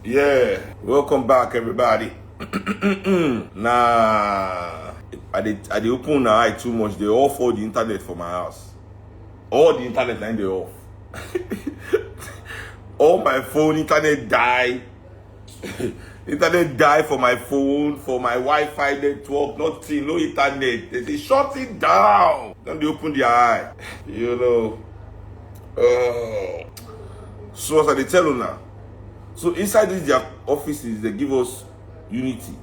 Yeah, welcome back, everybody. Nah, I did open my eye too much. They off all the internet for my house. All the internet line they off. All my phone internet die. Internet die for my phone, for my Wi-Fi network, nothing, no internet. They say shut it down. Then they open their eye. You know. So as I tell you now. So inside these their offices, they give us unity.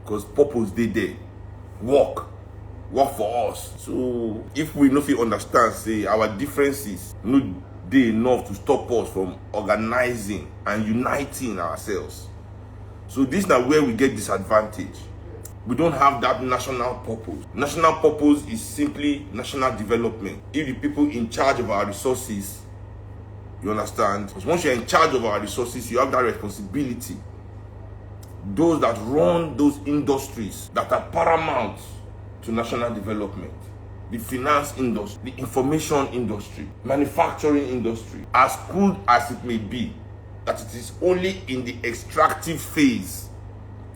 Because purpose they there. Work for us. So if we know if we understand, say our differences no dey enough to stop us from organizing and uniting ourselves. So this is now where we get disadvantage. We don't have that national purpose. National purpose is simply national development. If the people in charge of our resources, you understand? Because once you're in charge of our resources, you have that responsibility. Those that run those industries that are paramount to national development, the finance industry, the information industry, manufacturing industry, as good as it may be, that it is only in the extractive phase,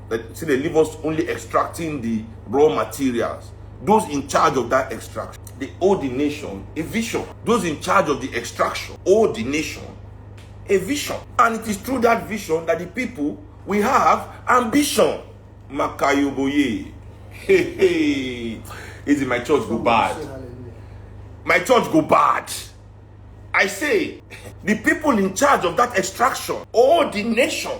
that see they leave us only extracting the raw materials. Those in charge of that extraction, they owe the nation a vision. Those in charge of the extraction owe the nation a vision. And it is through that vision that the people we have ambition. Makayoboye. Hey. Is it my church go bad? My church go bad. I say, the people in charge of that extraction owe the nation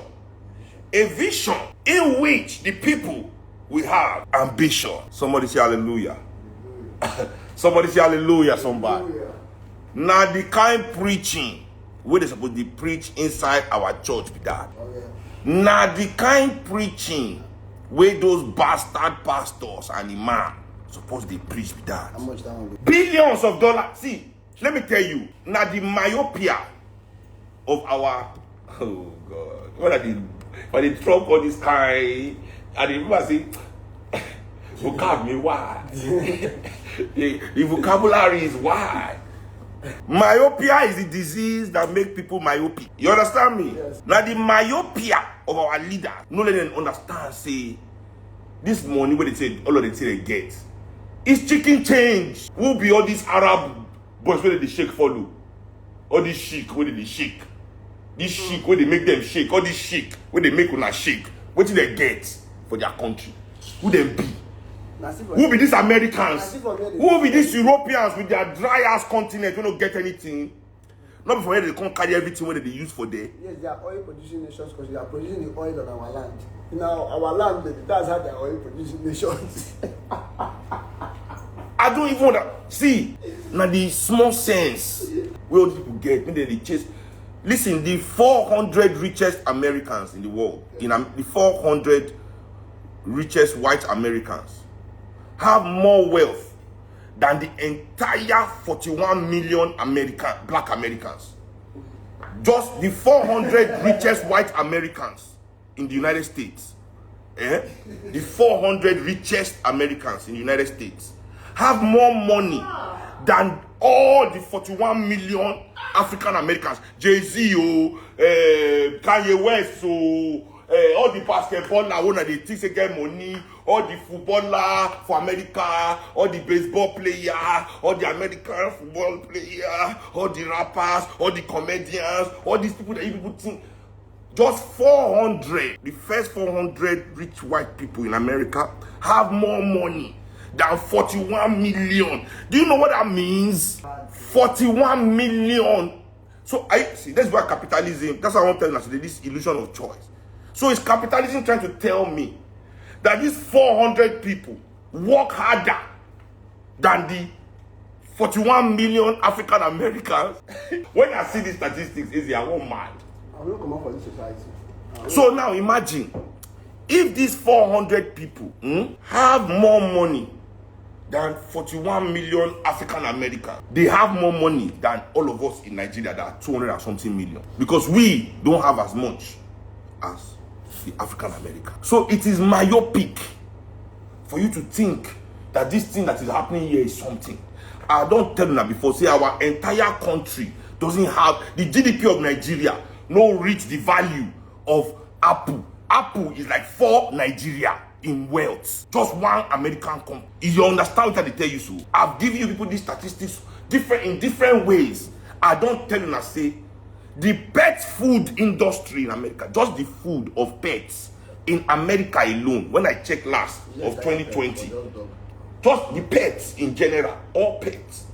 a vision in which the people will have ambition. Somebody say hallelujah. Somebody say hallelujah, somebody. Now the kind preaching where they supposed to preach inside our church be that. Now the kind preaching where those bastard pastors and imams supposed to preach be that. How much that one? Billions of dollars. See, let me tell you, now the myopia of our, oh God, what are they, when they drop all this kind, and the people say, vocabulary wide. The vocabulary is wide. Myopia is the disease that makes people myopic. You understand me? Yes. Now the myopia of our leaders, no let them understand, say, this money where they say, all of the things they get, it's chicken change. Who be all these Arab boys where they shake follow? All these chic where they shake. This chic where they make them shake. All this chic where they make una shake. What do they get for their country? Who them be? Who be these Americans? Who be these Europeans with their dry ass continent who don't get anything? Not before they can't carry everything where they use for there. Yes, they are oil producing nations because they are producing the oil on our land. Now our land, that's how they are oil producing nations. I don't even want to see now the small sense where all these people get when they chase. Listen, the 400 richest Americans in the world, the 400 richest white Americans, have more wealth than the entire 41 million black Americans. Just the 400 richest white Americans in the United States, the 400 richest Americans in the United States have more money than all the 41 million African Americans. Jay-Z, Kanye West, all the basketballers they think they get money, all the footballer for America, all the baseball player, all the American football player, all the rappers, all the comedians, all these people that you people think. Just 400, the first 400 rich white people in America have more money than 41 million. Do you know what that means? 41 million. So I see, that's why capitalism, that's what I want to tell you, this illusion of choice. So is capitalism trying to tell me that these 400 people work harder than the 41 million African Americans? When I see these statistics, I won't mad. I will come up for this society. So now imagine if these 400 people have more money than 41 million African Americans. They have more money than all of us in Nigeria that are 200 and something million. Because we don't have as much as the African American. So it is myopic for you to think that this thing that is happening here is something. I don't tell you that before. Say our entire country doesn't have the GDP of Nigeria, no reach the value of Apple. Apple is like 4 Nigeria in wealth. Just one American company. If you understand what they tell you so, I've given you people these statistics in different ways. I don't tell you, I say, the pet food industry in America, just the food of pets in America alone, when I checked last of 2020, just the pets in general, all pets,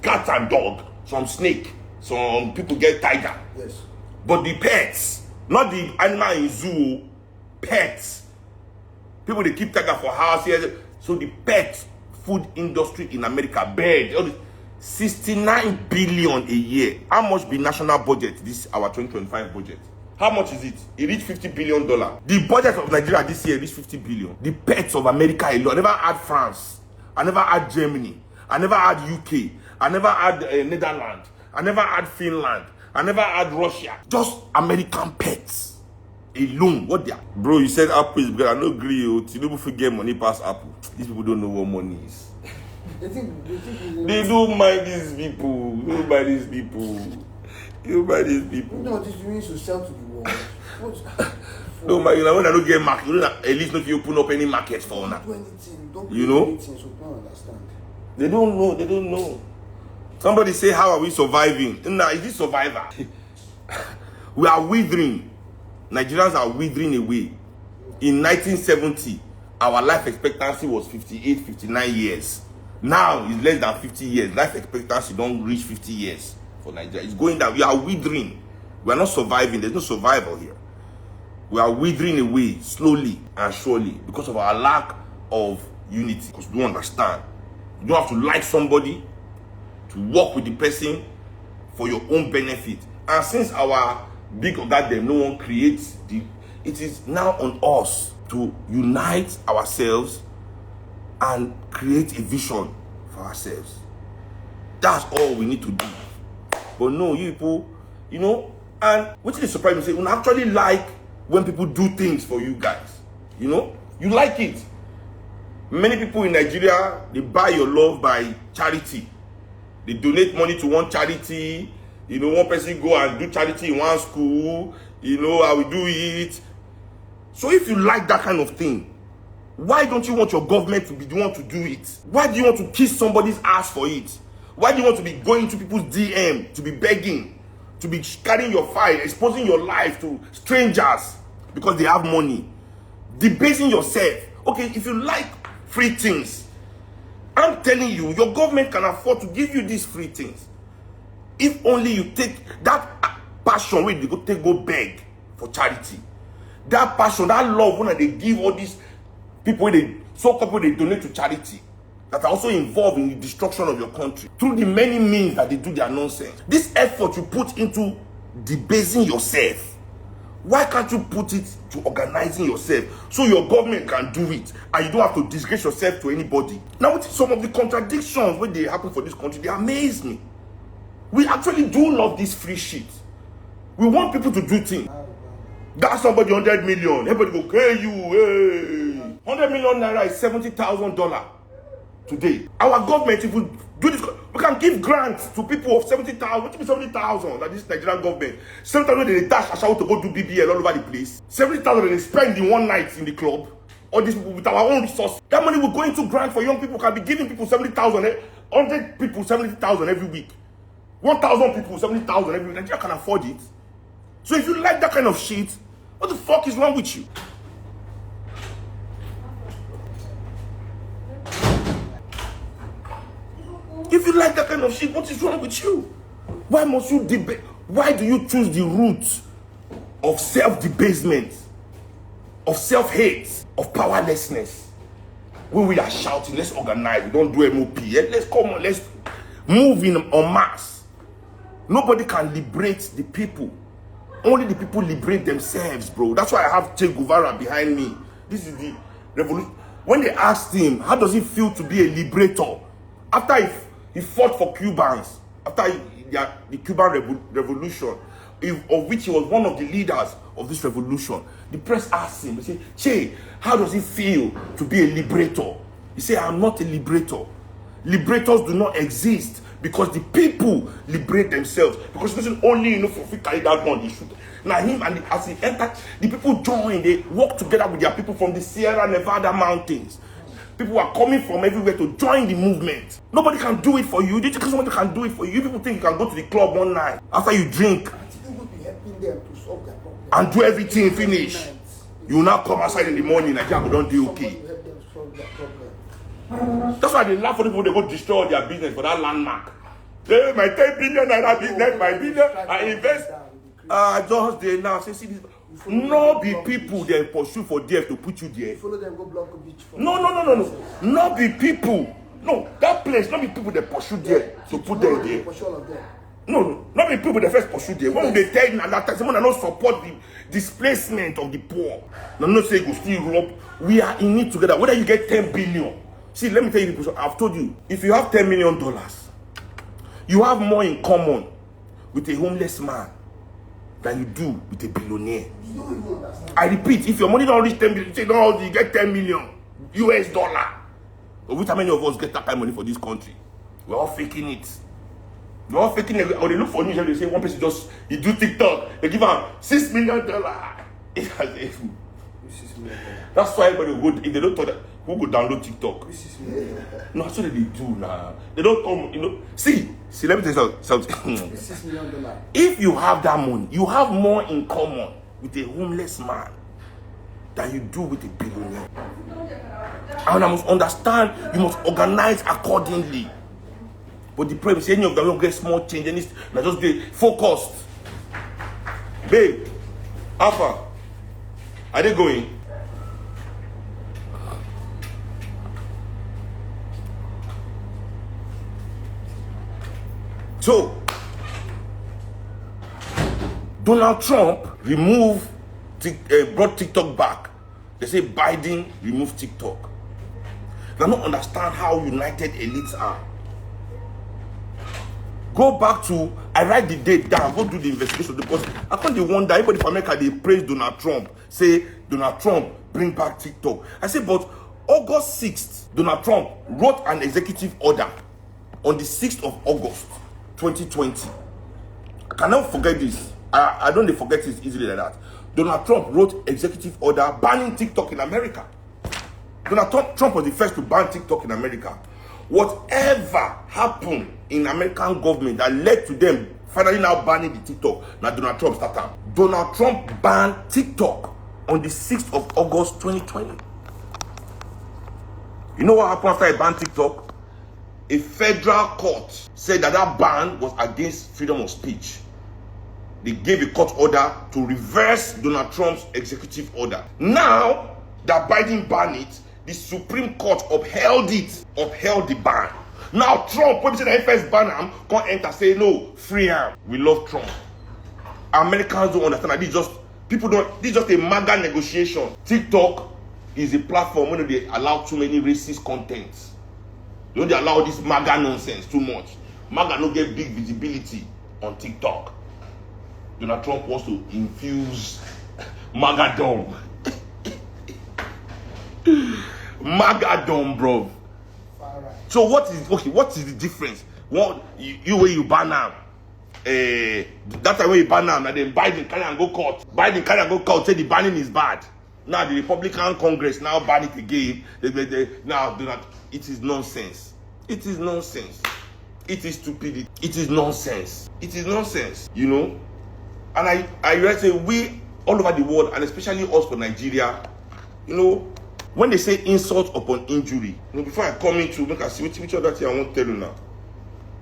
cat and dog, some snake, some people get tiger. Yes. But the pets, not the animal in zoo, pets. People they keep tiger for house here. So the pet food industry in America, bird, 69 billion a year. How much be national budget this our 2025 budget? How much is it? It reached $50 billion. The budget of Nigeria this year reached 50 billion. The pets of America alone. I never had France. I never had Germany. I never had UK. I never had Netherlands. I never had Finland. I never had Russia. Just American pets alone. What they are? Bro, you said Apple is because I no agree. Tinubu forget money past Apple. These people don't know what money is. They don't mind these people. They don't mind these people. No, this means to sell to the world. No, man, when I don't get market, at least if you open up any market for now. You know? Anything, so don't understand. They don't know. Somebody say, how are we surviving? Nah, is this survivor? We are withering. Nigerians are withering away. In 1970, our life expectancy was 58, 59 years. Now it's less than 50 years. Life expectancy don't reach 50 years for Nigeria. It's going down. We are withering. We are not surviving. There's no survival here. We are withering away slowly and surely because of our lack of unity. Because you don't understand. You don't have to like somebody to work with the person for your own benefit. And since our big organ, no one creates it is now on us to unite ourselves and create a vision for ourselves. That's all we need to do. But no, you people, you know, and which is surprising, say, we actually like when people do things for you guys. You know, you like it. Many people in Nigeria, they buy your love by charity. They donate money to one charity. You know, one person go and do charity in one school. You know, I will do it. So if you like that kind of thing, why don't you want your government to be the one to do it? Why do you want to kiss somebody's ass for it? Why do you want to be going to people's DM, to be begging, to be carrying your file, exposing your life to strangers because they have money? Debasing yourself. Okay, if you like free things, I'm telling you, your government can afford to give you these free things. If only you take that passion where they go beg for charity. That passion, that love when they give all these people, so-called they donate to charity, that are also involved in the destruction of your country through the many means that they do their nonsense. This effort you put into debasing yourself, why can't you put it to organizing yourself so your government can do it and you don't have to disgrace yourself to anybody? Now, some of the contradictions when they happen for this country, they amaze me. We actually do love this free shit. We want people to do things. That's somebody 100 million. Everybody go, hey, you, hey. 100 million naira is $70,000 today. Our government, if we do this, we can give grants to people of 70,000. What do you mean 70,000? That this Nigerian government. 70,000 they dash Ashawo to go do BBL all over the place. 70,000 they spend in one night in the club. All these people with our own resources. That money will go into grant for young people. Can be giving people 70,000. 100 people 70,000 every week. 1,000 people 70,000 every week. Nigeria can afford it. So if you like that kind of shit, what the fuck is wrong with you? If you like that kind of shit, what is wrong with you? Why must you debate? Why do you choose the route of self-debasement, of self-hate, of powerlessness? When we are shouting, let's organize, we don't do MOP, let's come on, let's move in en masse. Nobody can liberate the people. Only the people liberate themselves, bro. That's why I have Che Guevara behind me. This is the revolution. When they asked him, how does it feel to be a liberator? After he fought for Cubans, after the Cuban revolution, of which he was one of the leaders of this revolution, the press asked him, they said, Che, how does it feel to be a liberator? He said, I'm not a liberator. Liberators do not exist. because the people liberate themselves. Because it doesn't only for carry that gun, they shoot. Now him and as he entered, the people join. They work together with their people from the Sierra Nevada mountains. People are coming from everywhere to join the movement. Nobody can do it for you. Do you think somebody can do it for you? People think you can go to the club one night after you drink Helping them to solve their problem and do everything finish. You will now come outside in the morning like you don't do okay. Help them solve their problem. That's why they laugh for people. They go destroy their business for that landmark. Hey, my 10 billion naira business, my billion, I invest. Just there now. Say, see this. No be people they pursue for there to put you there. Follow them, go block the beach. No. Not be people. No, that place, not be people that pursue there to put them there. No, not be people that first pursue there. When they tell you that time, someone not support the displacement of the poor. No, not say go still rob. We are in it together. Whether you get 10 billion. See, let me tell you, I've told you, if you have $10 million, you have more in common with a homeless man than you do with a billionaire. I repeat, if your money don't reach 10 billion, you get 10 million US dollar. But which how many of us get that kind of money for this country? We're all faking it. We're all faking it. Or they look for news and they say one person just, he do TikTok, they give him $6 million. That's why everybody would, if they don't talk that, who go download TikTok? No, that's what they do now. They don't come, See, let me tell you something. $6 million. If you have that money, you have more in common with a homeless man than you do with a billionaire. And I must understand, you must organize accordingly. But the problem is, any of them will get small change, and it's not just be focused. Babe, Alpha, are they going? So, Donald Trump brought TikTok back. They say Biden removed TikTok. They don't understand how united elites are. Go back to, I write the date down, go do the investigation, because I can't wonder, everybody from America, they praise Donald Trump, say Donald Trump bring back TikTok. I say, but August 6th, Donald Trump wrote an executive order on the 6th of August, 2020. I cannot forget this. I don't forget this easily like that. Donald Trump wrote executive order banning TikTok in America. Donald Trump was the first to ban TikTok in America. Whatever happened in American government that led to them finally now banning the TikTok, now Donald Trump started. Donald Trump banned TikTok on the 6th of August 2020. You know what happened after he banned TikTok? A federal court said that ban was against freedom of speech. They gave a court order to reverse Donald Trump's executive order. Now that Biden banned it, the Supreme Court upheld the ban. Now Trump, when he said that first ban him, can't enter say no, free him. We love Trump. Americans don't understand that this is just a MAGA negotiation. TikTok is a platform where they allow too many racist contents. They don't allow this MAGA nonsense too much. MAGA don't get big visibility on TikTok. Donald Trump wants to infuse MAGA-dom. MAGA-dom, bro. Right. So what is the difference? Where you ban now? That time when you ban now, then Biden carry and go court. Say the banning is bad. Now the Republican Congress now ban it again. Now it is nonsense. It is nonsense. It is stupidity. It is nonsense. It is nonsense. And I realize that we all over the world, and especially us for Nigeria, when they say insult upon injury, before I come into, make I see which other thing I want to tell you now.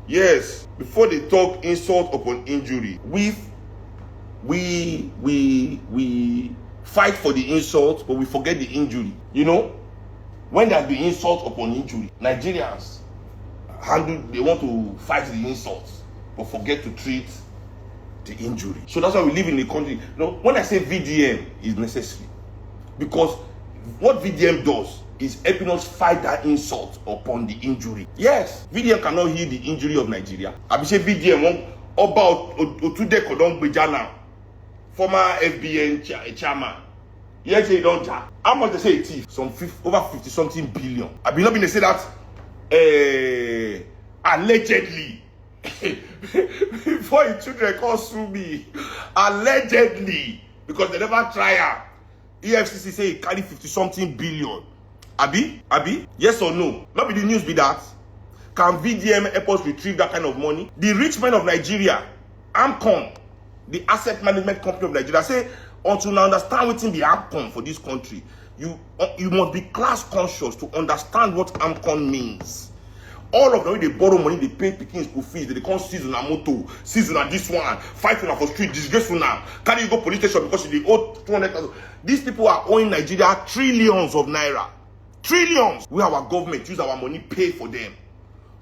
Yes, before they talk insult upon injury, we fight for the insult, but we forget the injury. When there's been insult upon injury, Nigerians they want to fight the insults, but forget to treat the injury. So that's why we live in a country. When I say VDM is necessary, because what VDM does is helping us fight that insult upon the injury. Yes, VDM cannot heal the injury of Nigeria. I be say VDM about Otude Kodon Bejana, former FBN chairman. Yes, they don't jack. How much they say a thief? Over 50 something billion. I be not been to say that allegedly before his children come sue me, allegedly, because they never try am. EFCC say he carry 50-something billion. Abi? Yes or no? Not be the news be that. Can VDM help us retrieve that kind of money? The rich men of Nigeria, AMCON, the asset management company of Nigeria, say until now understand wetin be AMCON for this country, you must be class conscious to understand what AMCON means. All of them, they borrow money, they pay pikin school fees, they come seize una motor, seize una this one, fight una for street, disgrace una, carry you go police station because they owe 200,000. These people are owing Nigeria trillions of naira. Trillions! We, our government, use our money, pay for them.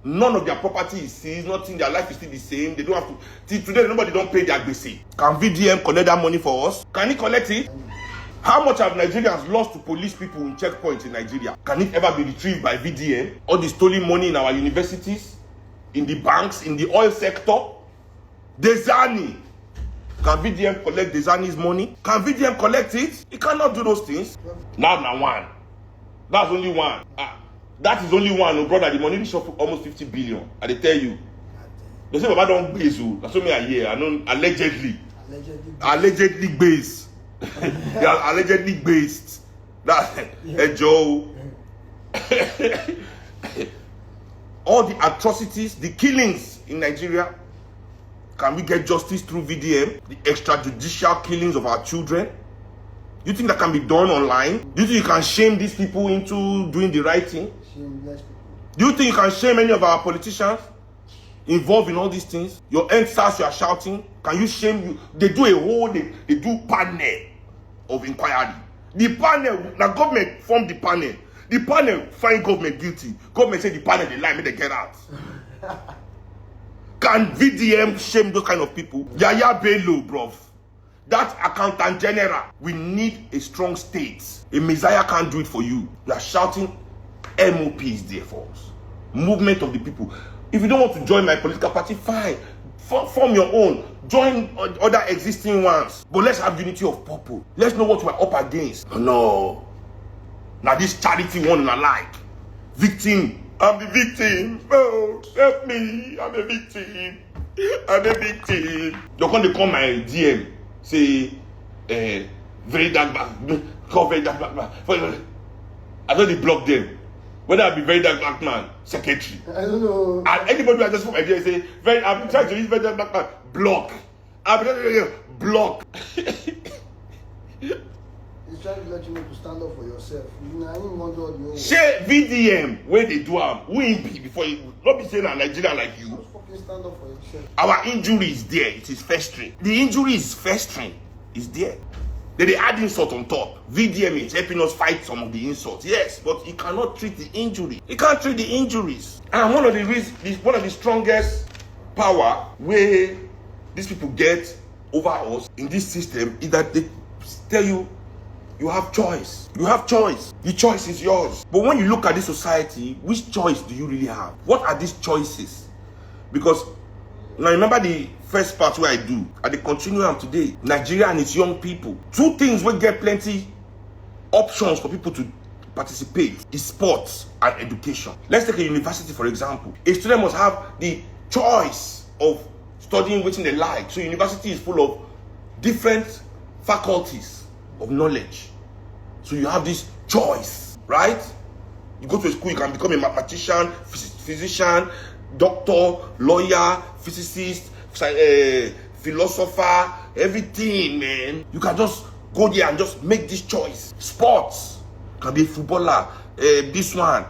None of their property is seized, nothing, their life is still the same. They don't have to. Till today, nobody don't pay their gbese. Can VDM collect that money for us? Can he collect it? How much have Nigerians lost to police people in checkpoints in Nigeria? Can it ever be retrieved by VDM? All the stolen money in our universities, in the banks, in the oil sector? Desani. Can VDM collect Desani's money? Can VDM collect it? He cannot do those things. Now one. That's only one. That is only one, oh brother. The money reach up almost 50 billion. I they tell you. They say Baba don't base you. That's what me I hear. I know allegedly based. They are allegedly based. That's a Joe. All the atrocities, the killings in Nigeria. Can we get justice through VDM? The extrajudicial killings of our children. Do you think that can be done online? Do you think you can shame these people into doing the right thing? Do you think you can shame any of our politicians involved in all these things? Your NSAS, you are shouting. Can you shame you? They do a whole, they do panel of inquiry. The panel, the government formed the panel. The panel find government guilty. Government say the panel they lie, make they get out. Can VDM shame those kind of people? Yaya Bello, bruv. That accountant general, we need a strong state. A messiah can't do it for you. You are shouting, MOP is there for us. Movement of the people. If you don't want to join my political party, fine. Form your own. Join other existing ones. But let's have unity of purpose. Let's know what we're up against. No. Now this charity one I like. Victim. I'm the victim. Oh, help me. I'm a victim. I'm a victim. You're going to call my DM. Say, very dark black. Call very dark black man. I don't block them. Whether I be very dark black man, secretary. I don't know. And anybody who has just put my idea say, I've been trying to use very dark black man, block. I've been trying to block. He's trying to let you know to stand up for yourself. Share VDM where they do who be before you not be saying a Nigerian like you. Just fucking stand up for yourself. Our injury is there, it is festering. The injury is festering, it's there. Then they add insult on top. VDM is helping us fight some of the insults. Yes, but he cannot treat the injury. He can't treat the injuries. And one of the strongest power where these people get over us in this system is that they tell you, you have choice. You have choice. The choice is yours. But when you look at this society, which choice do you really have? What are these choices? Because now remember the first part where I do, and they continue on today. Nigeria and its young people. Two things will get plenty options for people to participate is sports and education. Let's take a university for example. A student must have the choice of studying which they like. So university is full of different faculties of knowledge. So you have this choice, right? You go to a school, you can become a mathematician, physician, doctor, lawyer, physicist, philosopher, everything, man. You can just go there and just make this choice. Sports, can be a footballer, this one,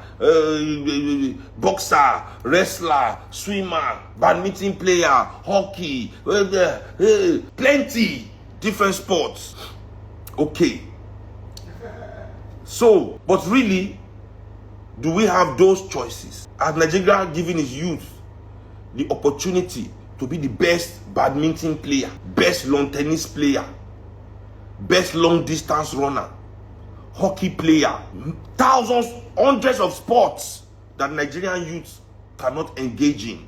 boxer, wrestler, swimmer, badminton player, hockey, plenty different sports. Okay. So, but really, do we have those choices? Has Nigeria given its youth the opportunity to be the best badminton player, best lawn tennis player, best long distance runner, hockey player, thousands, hundreds of sports that Nigerian youth cannot engage in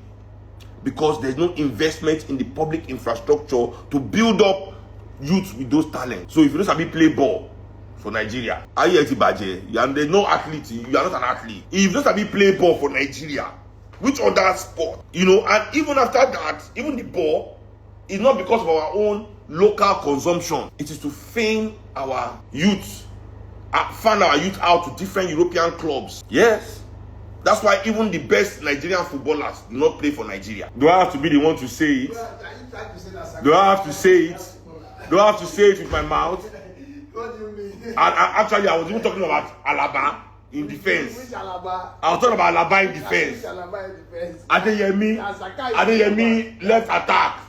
because there's no investment in the public infrastructure to build up youth with those talents. So if you don't sabi play ball for Nigeria, and there's no athlete, you are not an athlete. If you don't sabi play ball for Nigeria, which other sport? You know, and even after that, even the ball is not because of our own local consumption. It is to fan our youth, fan our youth out to different European clubs. Yes. That's why even the best Nigerian footballers do not play for Nigeria. Do I have to be the one to say it? Do I have to say it? Do I have to say it with my mouth? What do you mean? Actually, I was even talking about Alaba in defense. Which Alaba? I was talking about Alaba in defense. Alaba in defense. Adeyemi left attack.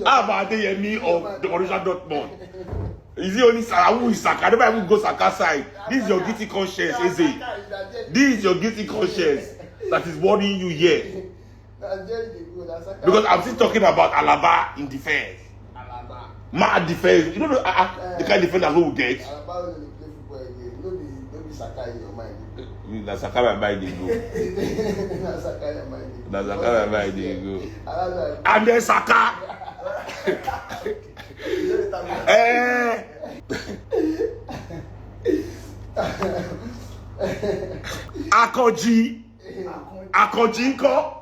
How about Adeyemi of the original Dortmund? Is he only Saka? Who is Saka? I never even go Saka side. This is your guilty conscience, Eze. This is your guilty conscience that is worrying you here. Because I'm still talking about Alaba in defense. Mad defense. You know the kind of defense that we will get. Alaba will play football again. No be Saka in your mind. That's Saka my mind they go. That's Saka in your mind. That's Saka my mind they go. And then Saka. Akonji nko.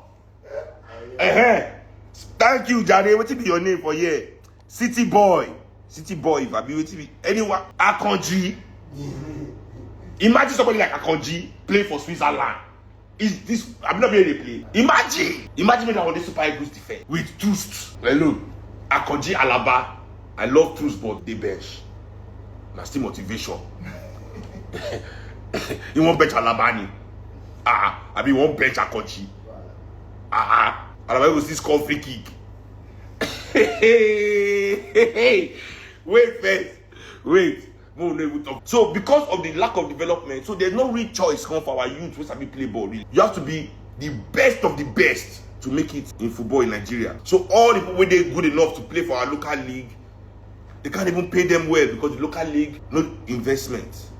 Thank you, Jare. What be your name for here? City boy, if I be waiting anyone. Akonji. Imagine somebody like Akonji play for Switzerland. Is this? I'm not being able to play. Imagine me on the Super Eagles defense with Trust. Hello, Akonji, Alaba. I love Trust, but they bench. That's still motivation. You won't bench Alabani. I mean, won't bench Akonji. Alaba will still score free kick. Wait first. Wait. So because of the lack of development, so there's no real choice come for our youth who play ball. Really. You have to be the best of the best to make it in football in Nigeria. So all the people where they're good enough to play for our local league, they can't even pay them well because the local league no investment.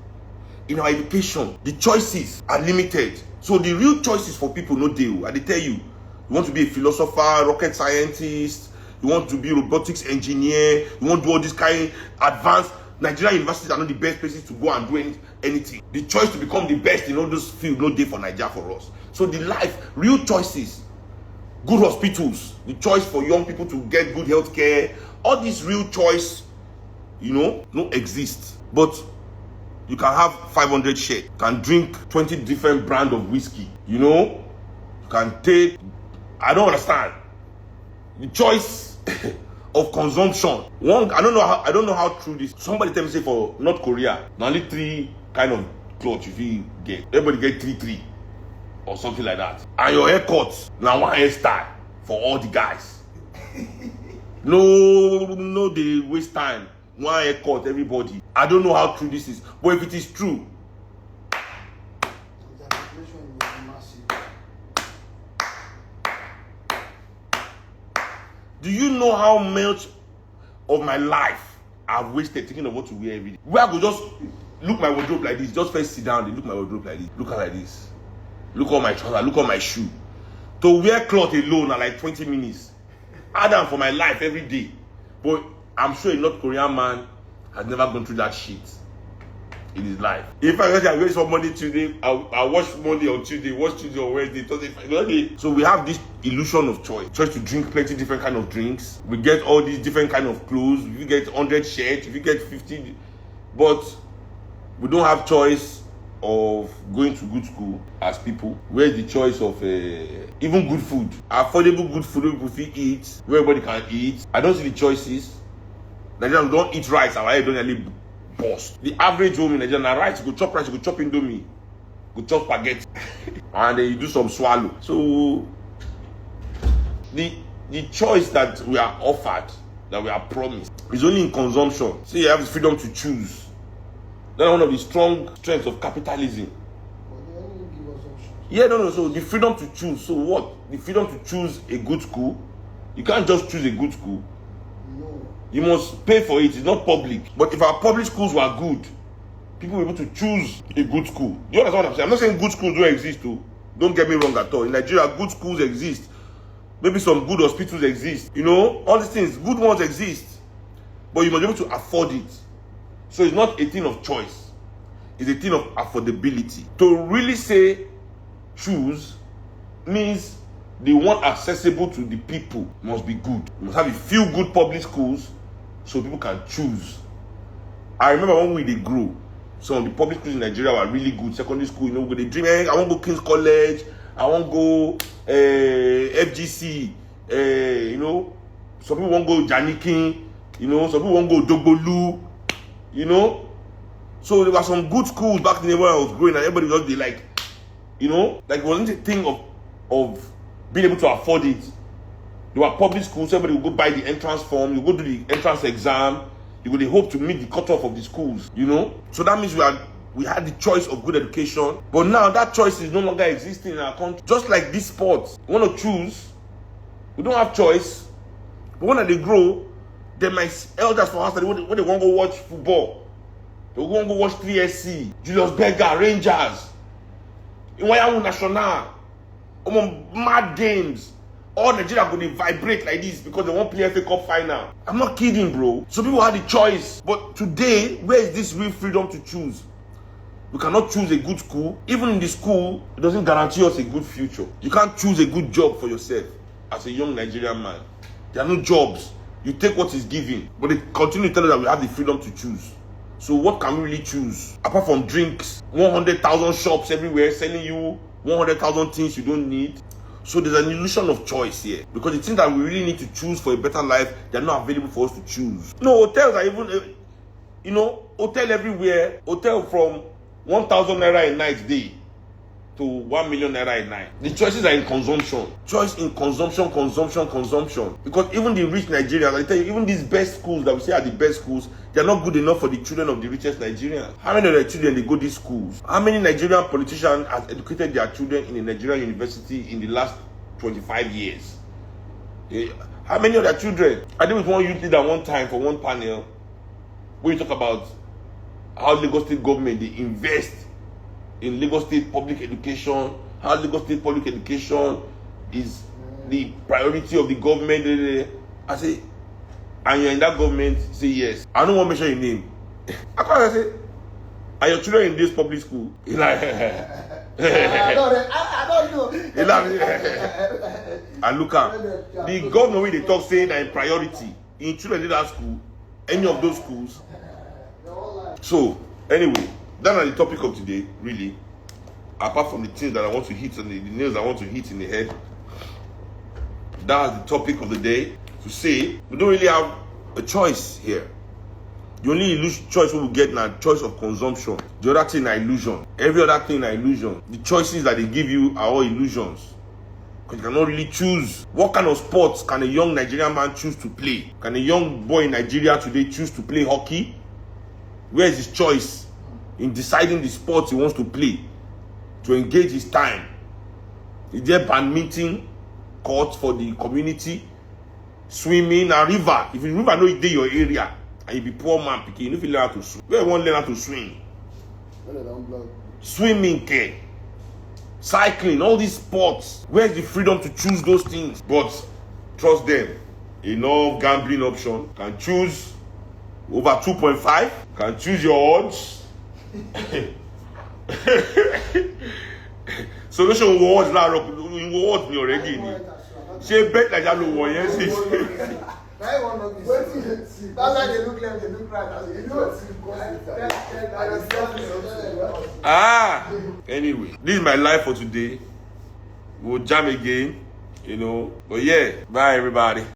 In our education, the choices are limited. So the real choices for people no deal. I tell you, you want to be a philosopher, rocket scientist, you want to be a robotics engineer, you want to do all this kind of advanced. Nigerian universities are not the best places to go and do anything. The choice to become the best in all those fields no day for Nigeria for us. So the real choices, good hospitals, the choice for young people to get good health care, all these real choice, you know, no exist. But you can have 500 shares, can drink 20 different brand of whiskey, you know, you can take, I don't understand. The choice of consumption. I don't know how true this. Somebody tell me say for North Korea, only 3 kind of clothes you get. Everybody get 3 or something like that. And your haircut, now one hairstyle for all the guys. No, they waste time. One haircut, everybody. I don't know how true this is, but if it is true, do you know how much of my life I've wasted thinking of what to wear every day? Where I could just look my wardrobe like this, just first sit down and look my wardrobe like this, look like this, look on my trouser, look on my shoe. To wear cloth alone are like 20 minutes. Add them for my life every day. But I'm sure a North Korean man has never gone through that shit in his life. If I wait for Monday, Tuesday, I'll watch Monday on Tuesday, watch Tuesday on Wednesday, Thursday. So we have this illusion of choice. Choice to drink plenty different kind of drinks. We get all these different kind of clothes. If you get 100 shirts, if you get 50, but we don't have choice of going to good school as people. Where's the choice of even good food? Affordable good food people fit eat, where everybody can eat. I don't see the choices. Nigerians don't eat rice, our head don't really bust. The average home in Nigeria, rice, you go chop rice, you go chop indomie, you go chop spaghetti, and then you do some swallow. So the choice that we are offered, that we are promised, is only in consumption. So you have the freedom to choose. That's one of the strong strengths of capitalism. But they only give us options. Yeah, no. So the freedom to choose. So what? The freedom to choose a good school. You can't just choose a good school. No. You must pay for it. It's not public. But if our public schools were good, people were able to choose a good school. You understand what I'm saying? I'm not saying good schools don't exist too. Don't get me wrong at all. In Nigeria, good schools exist. Maybe some good hospitals exist. You know, all these things, good ones exist. But you must be able to afford it. So it's not a thing of choice. It's a thing of affordability. To really say choose means the one accessible to the people must be good. You must have a few good public schools so people can choose. I remember when we did grow, some of the public schools in Nigeria were really good. Secondary school, you know, they dream, I want to go King's College, I want to go FGC, you know, some people want to go Janikin, you know, some people want to go Dogbolu, you know. So there were some good schools back then when I was growing, and everybody just be like, you know, like it wasn't a thing of being able to afford it. There were public schools, everybody would go buy the entrance form, you go do the entrance exam, you would hope to meet the cutoff of the schools, you know. So that means we had the choice of good education, but now that choice is no longer existing in our country. Just like this sport, we want to choose, we don't have choice. But when they grow, then my elders for us, when they want to go watch football, they want to go watch 3SC, Julius Berger, Rangers, Iwayamu National, mad games. All Nigeria going to vibrate like this because they want to play FA Cup final. I'm not kidding, bro. So people had the choice. But today, where is this real freedom to choose? We cannot choose a good school. Even in the school, it doesn't guarantee us a good future. You can't choose a good job for yourself as a young Nigerian man. There are no jobs. You take what is given. But they continue to tell us that we have the freedom to choose. So what can we really choose? Apart from drinks, 100,000 shops everywhere selling you 100,000 things you don't need. So there's an illusion of choice here. Because the things that we really need to choose for a better life, they're not available for us to choose. No, hotels are even, you know, hotel everywhere. Hotel from 1,000 naira a night day to 1 million naira a night. The choices are in consumption. Choice in consumption, consumption, consumption. Because even the rich Nigerians, I tell you, even these best schools that we say are the best schools, they're not good enough for the children of the richest Nigerians. How many of their children they go to these schools? How many Nigerian politicians have educated their children in a Nigerian university in the last 25 years? How many of their children? I did with one youth leader one time for one panel where we talk about how Lagos State government they invest in Lagos State public education, how Lagos State public education is the priority of the government. I say, and you're in that government, say yes. I don't want to mention your name. I say, are your children in this public school? He's like, I don't know. He like, and look at the governor when they talk saying that in priority in children in that school, any of those schools. So anyway, that's the topic of today, really. Apart from the things that I want to hit and the nails I want to hit in the head, that's the topic of the day. To say we don't really have a choice here. The only choice we will get now choice of consumption. The other thing are illusion. Every other thing are illusion. The choices that they give you are all illusions. Because you cannot really choose. What kind of sports can a young Nigerian man choose to play? Can a young boy in Nigeria today choose to play hockey? Where is his choice in deciding the sport he wants to play, to engage his time? Is there badminton court for the community? Swimming and river. If the river no dey your area and you be poor man pikin, you no fit learn how to swim. Where you wan learn how to swim? Swimming, care, cycling, all these sports. Where's the freedom to choose those things? But trust them, enough gambling option. Can choose over 2.5. Can choose your odds. Solution words now. Words me already. She bet like that no one yes. That's why they look left, they look right. Anyway, this is my life for today. We'll jam again, you know. But yeah, bye everybody.